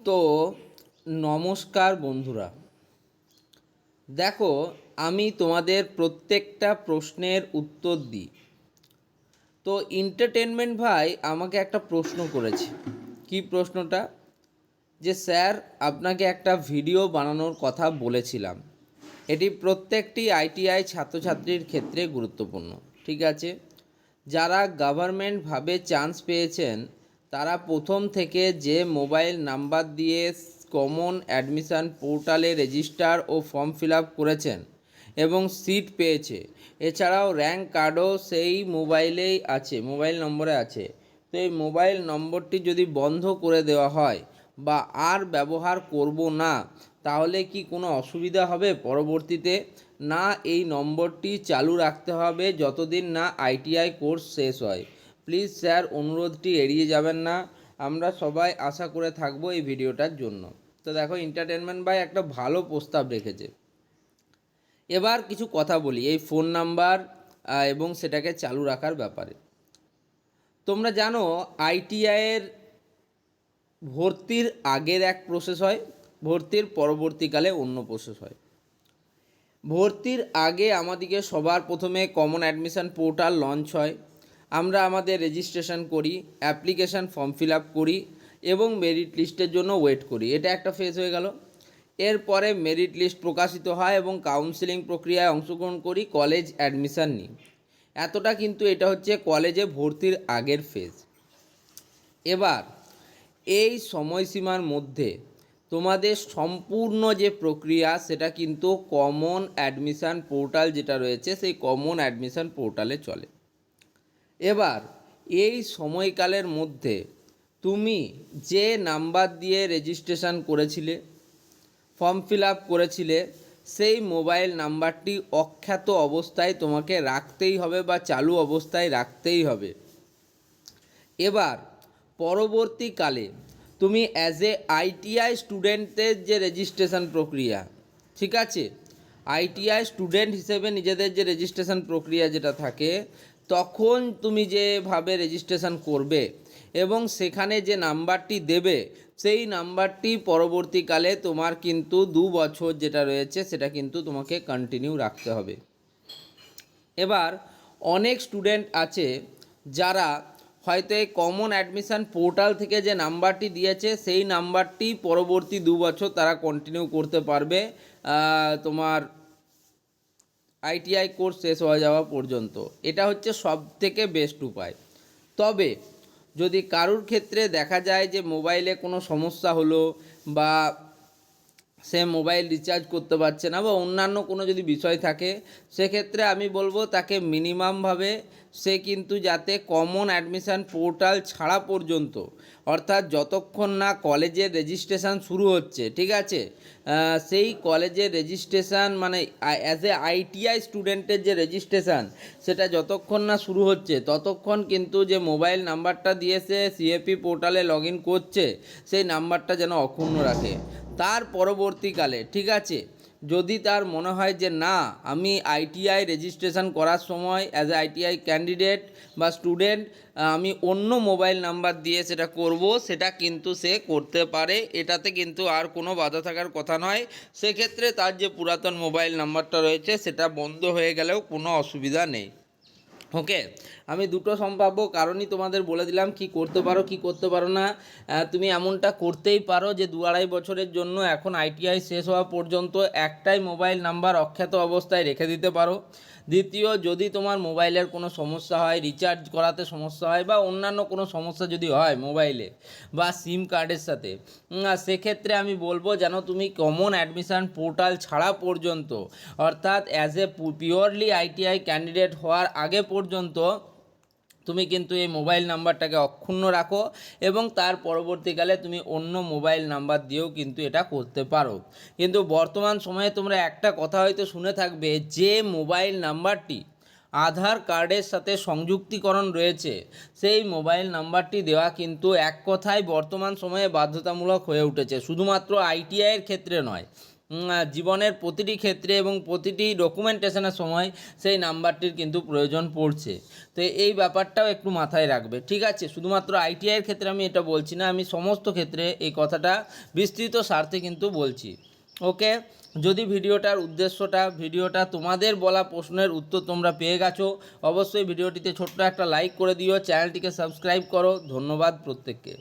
তো নমস্কার বন্ধুরা, দেখো আমি তোমাদের প্রত্যেকটা প্রশ্নের উত্তর দিই। তো এন্টারটেনমেন্ট ভাই আমাকে একটা প্রশ্ন করেছে। কি প্রশ্নটা? যে স্যার, আপনাকে একটা ভিডিও বানানোর কথা বলেছিলাম, এটি প্রত্যেকটি আইটিআই ছাত্রছাত্রীর ক্ষেত্রে গুরুত্বপূর্ণ। ঠিক আছে, যারা গভর্নমেন্টভাবে চান্স পেয়েছেন তারা প্রথম থেকে যে মোবাইল নাম্বার দিয়ে কমন অ্যাডমিশন পোর্টালে রেজিস্টার ও ফর্ম ফিল আপ করেছেন এবং সিট পেয়েছে, এছাড়াও র্যাঙ্ক কার্ডও সেই মোবাইল নম্বরে আছে। তো এই মোবাইল নম্বরটি যদি বন্ধ করে দেওয়া হয় বা আর ব্যবহার করব না, তাহলে কি কোনো অসুবিধা হবে পরবর্তীতে? না, এই নম্বরটি চালু রাখতে হবে যতদিন না আইটিআই কোর্স শেষ হয়। প্লিজ স্যার, অনুরোধটি এড়িয়ে যাবেন না। আমরা সবাই আশা করে থাকবো এই ভিডিওটার জন্য। তো দেখো, এন্টারটেনমেন্ট ভাই একটা ভালো প্রস্তাব রেখেছে। এবার কিছু কথা বলি এই ফোন নাম্বার এবং সেটাকে চালু রাখার ব্যাপারে। তোমরা জানো আইটিআইয়ের ভর্তির আগের এক প্রসেস হয়, ভর্তির পরবর্তীকালে অন্য প্রসেস হয়। ভর্তির আগে আমাদেরকে সবার প্রথমে কমন অ্যাডমিশন পোর্টাল লঞ্চ হয়। আমরা আমাদের রেজিস্ট্রেশন করি, অ্যাপ্লিকেশান ফর্ম ফিল আপ করি এবং মেরিট লিস্টের জন্য ওয়েট করি। এটা একটা ফেজ হয়ে গেল। এরপরে মেরিট লিস্ট প্রকাশিত হয় এবং কাউন্সেলিং প্রক্রিয়ায় অংশগ্রহণ করি, কলেজ অ্যাডমিশান নিই। এতটা কিন্তু এটা হচ্ছে কলেজে ভর্তির আগের ফেজ। এবার এই সময়সীমার মধ্যে তোমাদের সম্পূর্ণ যে প্রক্রিয়া সেটা কিন্তু কমন অ্যাডমিশান পোর্টাল যেটা রয়েছে সেই কমন অ্যাডমিশান পোর্টালে চলে। এবার এই সময়কালের মধ্যে তুমি যে নাম্বার দিয়ে রেজিস্ট্রেশন করেছিলে, ফর্ম ফিল আপ করেছিলে, সেই মোবাইল নাম্বারটি অখ্যাত অবস্থায় তোমাকে রাখতেই হবে বা চালু অবস্থায় রাখতেই হবে। এবার পরবর্তীকালে তুমি অ্যাজ এ আইটিআই স্টুডেন্টদের যে রেজিস্ট্রেশন প্রক্রিয়া, ঠিক আছে, আইটিআই স্টুডেন্ট হিসেবে নিজেদের যে রেজিস্ট্রেশন প্রক্রিয়া যেটা থাকে, তখন তুমি যেভাবে রেজিস্ট্রেশন করবে এবং সেখানে যে নাম্বারটি দেবে সেই নাম্বারটি পরবর্তীকালে তোমার কিন্তু 2 বছর যেটা রয়েছে সেটা কিন্তু তোমাকে কন্টিনিউ রাখতে হবে। এবার অনেক স্টুডেন্ট আছে যারা হয়তো এই কমন অ্যাডমিশান পোর্টাল থেকে যে নাম্বারটি দিয়েছে সেই নাম্বারটি পরবর্তী 2 বছর তারা কন্টিনিউ করতে পারবে তোমার আইটিআই কোর্স শেষ হয়ে যাওয়া পর্যন্ত। এটা হচ্ছে সবথেকে বেস্ট উপায়। তবে যদি কারুর ক্ষেত্রে দেখা যায় যে মোবাইলে কোনো সমস্যা হলো বা সে মোবাইল রিচার্জ করতে পারছে না বা অন্যান্য কোনো যদি বিষয় থাকে, সেক্ষেত্রে আমি বলবো তাকে মিনিমামভাবে সে কিন্তু যাতে কমন অ্যাডমিশান পোর্টাল ছাড়া পর্যন্ত, অর্থাৎ যতক্ষণ না কলেজের রেজিস্ট্রেশন শুরু হচ্ছে, ঠিক আছে, সেই কলেজের রেজিস্ট্রেশন মানে অ্যাজ এ আইটিআই স্টুডেন্টের যে রেজিস্ট্রেশন সেটা যতক্ষণ না শুরু হচ্ছে ততক্ষণ কিন্তু যে মোবাইল নাম্বারটা দিয়ে সে সিএপি পোর্টালে লগ ইন করছে সেই নাম্বারটা যেন অক্ষুণ্ণ রাখে। তার পরবর্তীকালে, ঠিক আছে, যদি তার মনে হয় যে না, আমি আইটিআই রেজিস্ট্রেশন করার সময় অ্যাজ এ আইটিআই ক্যান্ডিডেট বা স্টুডেন্ট আমি অন্য মোবাইল নাম্বার দিয়ে সেটা করব, সেটা কিন্তু সে করতে পারে। এটাতে কিন্তু আর কোনো বাধা থাকার কথা নয়। সেক্ষেত্রে তার যে পুরাতন মোবাইল নাম্বারটা রয়েছে সেটা বন্ধ হয়ে গেলেও কোনো অসুবিধা নেই। ওকে, আমি দুটো সম্ভাব্য কারণই তোমাদের বলে দিলাম কি করতে পারো কি করতে পারো না। তুমি এমনটা করতেই পারো যে 2-2.5 বছরের জন্য এখন আইটিআই শেষ হওয়া পর্যন্ত একটাই মোবাইল নাম্বার অক্ষত অবস্থায় রেখে দিতে পারো। দ্বিতীয়, যদি তোমার মোবাইলের কোনো সমস্যা হয়, রিচার্জ করাতে সমস্যা হয় বা অন্যান্য কোনো সমস্যা যদি হয় মোবাইলে বা সিম কার্ডের সাথে, সেক্ষেত্রে আমি বলবো যেন তুমি কমন অ্যাডমিশান পোর্টাল ছাড়া পর্যন্ত, অর্থাৎ as a purely ITI candidate হওয়ার আগে পর্যন্ত তুমি কিন্তু এই মোবাইল নাম্বারটাকে অক্ষুণ্ণ রাখো এবং তার পরবর্তীকালে তুমি অন্য মোবাইল নাম্বার দিয়েও কিন্তু এটা করতে পারো। কিন্তু বর্তমান সময়ে তোমরা একটা কথা হয়তো শুনে থাকবে, যে মোবাইল নাম্বারটি আধার কার্ডের সাথে সংযুক্তিকরণ রয়েছে সেই মোবাইল নাম্বারটি দেওয়া কিন্তু এক কথায় বর্তমান সময়ে বাধ্যতামূলক হয়ে উঠেছে, শুধুমাত্র আইটিআইয়ের ক্ষেত্রে নয়, জীবনের প্রতিটি ক্ষেত্রে এবং প্রতিটি ডকুমেন্টেশনের সময় সেই নাম্বারটির কিন্তু প্রয়োজন পড়ছে। তো এই ব্যাপারটাও একটু মাথায় রাখবে, ঠিক আছে? শুধুমাত্র আইটিআইয়ের ক্ষেত্রে আমি এটা বলছি না, আমি সমস্ত ক্ষেত্রে এই কথাটা বিস্তৃত স্বার্থে কিন্তু বলছি। ওকে, যদি ভিডিওটা তোমাদের বলা প্রশ্নের উত্তর তোমরা পেয়ে গেছো, অবশ্যই ভিডিওটিতে ছোট্ট একটা লাইক করে দিও, চ্যানেলটিকে সাবস্ক্রাইব করো। ধন্যবাদ প্রত্যেককে।